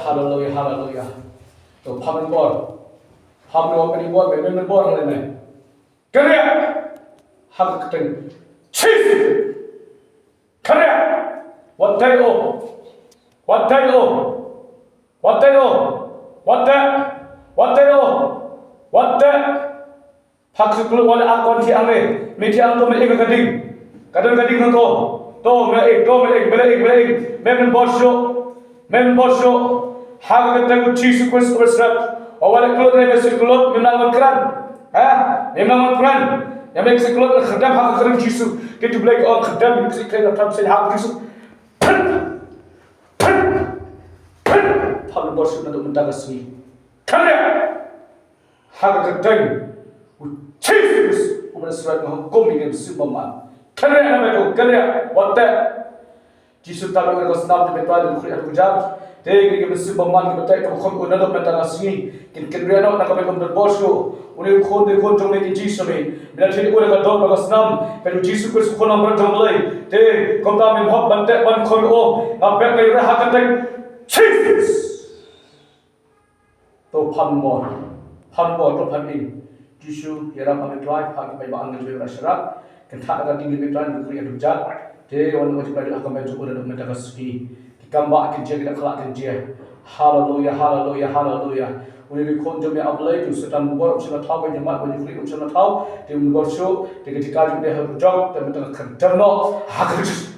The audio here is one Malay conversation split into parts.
Hallelujah, hallelujah. So, Paman Bor, Paman Open Bor, Women Bor, Korea, Hakatan, Chief, Korea, what they owe, what they owe, what they owe, what that, what they owe, what that, Haksuklu, what Akon Tiame, Mitiam to make a gading, Gading go, Memon Bosho, Memon Bosho. Hakatan U Jisu Kristus awal keluar dari masjid keluar menang Quran, menang Quran, yang mereka keluar khadam Hakatan Jisu, kita belajar orang khadam yang kita dalam sel Hakatan Jisu, Paman Bosho untuk mendagasmi, kerana Hakatan U Jisu umur surat menghukum ini semua, kerana nama itu kerana waktu Jisu tahu kalau snam di betul itu kuliah kujab. Tegi ke besi baman ke betai ke khon ko nadok meta ngasni kin reno na ka be kon bosho uni khon de khon jong me ki jisu me bila thili ko ka dok ka snam pe jisu ko khon amra jong lai te kom ta min hop ban te ban khon o na pe ke ra ha ka te Jesus to phan mo to phan in jisu yara pa me drive ha ki bai ba ang le ra shara kan tha ga ding le plan ku ya du ja te on mo ti pa ka me ju ko na meta ka ski Gamba akan jaga kelak akan dia. Hallelujah, hallelujah, hallelujah. Uni kon jom ya ablay tu setan bor opsi na thau ko jemaat ko jukli opsi na thau ti un bor show ti ke tika jum de ha jog te meta khadarno hakaj.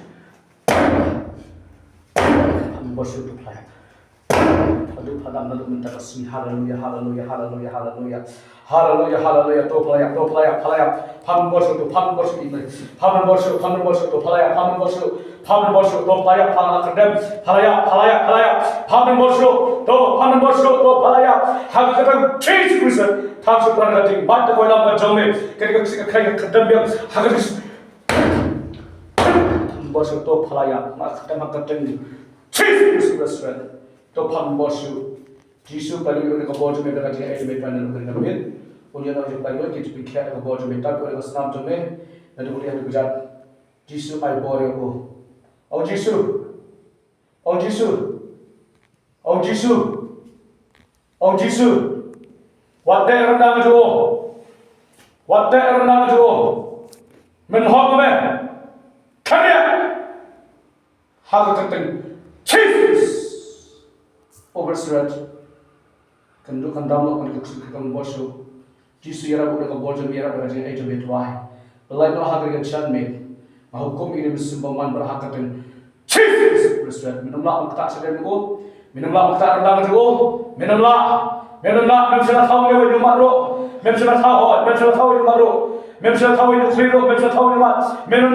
Am bor show tu playa. Adu padam na menta kasmi hallelujah, hallelujah, hallelujah, hallelujah. Hallelujah, hallelujah, to playa, pam bor show to ini. Pam bor show to playa, pam bor show to playa, pala kadam, palaya, pam bor show to palaya, hal kadam change kusa, tham su plan kading, bat ko lam ka jome, ketika kai kadam biang, hakis. Pam bor show to palaya, mak kadam change kusa, to pam bor show. Jisu paling udah kebor jome berkat dia ejme panen udah ngambil. Ulian aja paling kita pikir kebor jome tapi udah snam jome, nanti ulian juga Jisu ay bore ko. Oh Jisu, what day rendang jo, menhok me, kaya, hakatan, Jesus, overstretch. Kendu kandam lo kan kuksu kan bosho Jisu yara udah ke borjom yara pada jadi aja betuai belai no hagar kan chan me mahukum ini bersimbaman berhakatin Jesus Christ. Minumlah makta sedang ko, minumlah makta rendang ko, minumlah mem sila tahu ni wajib makro, mem sila tahu ni makro, mem sila tahu ni kliro, mem sila tahu ni mat, minum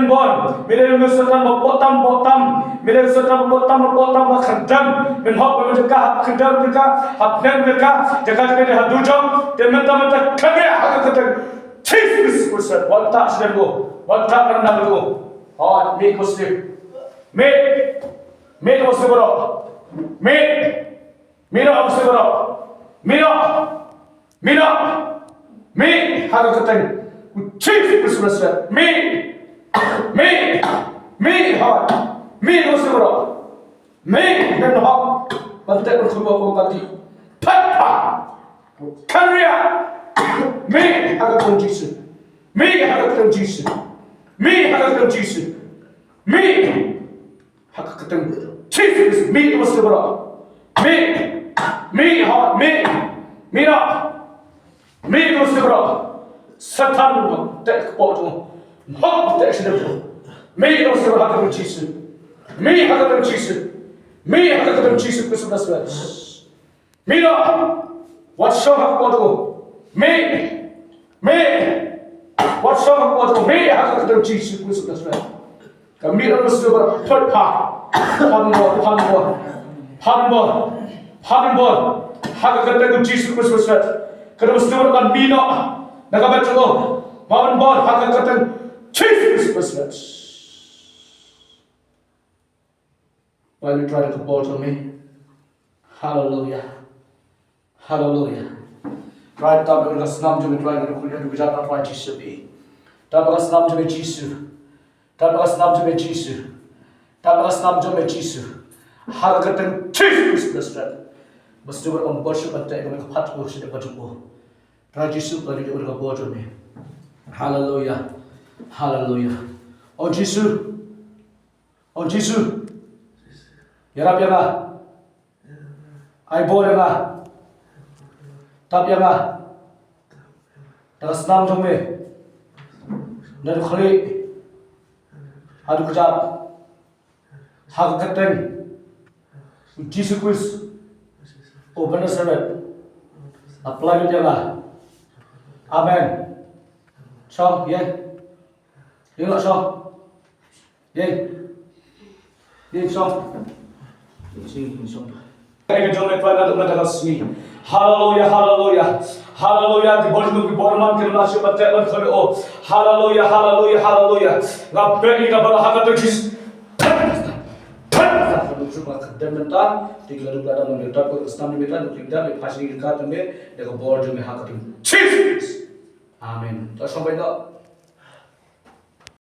bon, bila setan botam, bila setan botam khadam, min hok menjaga khadam juga, habnem juga, jaga dia hadujam, dia mentah kaya hakatan Jesus Christ. Waktu sedang ko, waktu rendang ko, oh mi muslim. Mid was the bro. Mid up the bro. Mid how to think. Chief Christmas. Me hard. Me was the bro. Me then hop. But that was the Papa. Career. Me how to Jesus. Me how to Jesus. Me how to Jesus. Me hakikaten Jesus me was the bro me hot me up me was the bro satan tek poto hot tek the me was the hakikaten Jesus me hakikaten Jesus Christmas was me up what show hak poto me what show hak poto me hakikaten Jesus Christmas was kami harus berbuat Hanbor, hakikatnya Jesus Kristus. Kalau mesti berbuat bina, nak baca lo, Hanbor hakikatnya Jesus Kristus. While you try to support me, Hallelujah. Right, tapi kita snam jom try to kuliah kita tak try Jesus ni. Tapi kita snam jom Jesus. Tabagas nam jome Jisu. Hakikatan Jesus Kristus. Mesti orang worship ante kami kapat worship dekat jumbo. Tuhan Yesus bagi kita orang bodoh ni. Hallelujah. Oh Jisu. Ya Rabbi Allah. Ai boleh lah. Tapi Allah. Tabagas nam jome. Dari khali. Adu kejap, hakikatan Jesus Kristus, oh benar sangat, apply itu lah, amen. So, tengok so, so, sini so. Kita jom lepas nak mendapat sini. Hallelujah. Di borman ke nasi batelan kami oh. Hallelujah. Ngapain kita berhakatan Jesus. Cuma kedementan, tiga lalu berada mendekat ke snam diminta, kita pasang ikat kami, dengan bor jom hakatan Jesus. Amin. Terus sampai tak.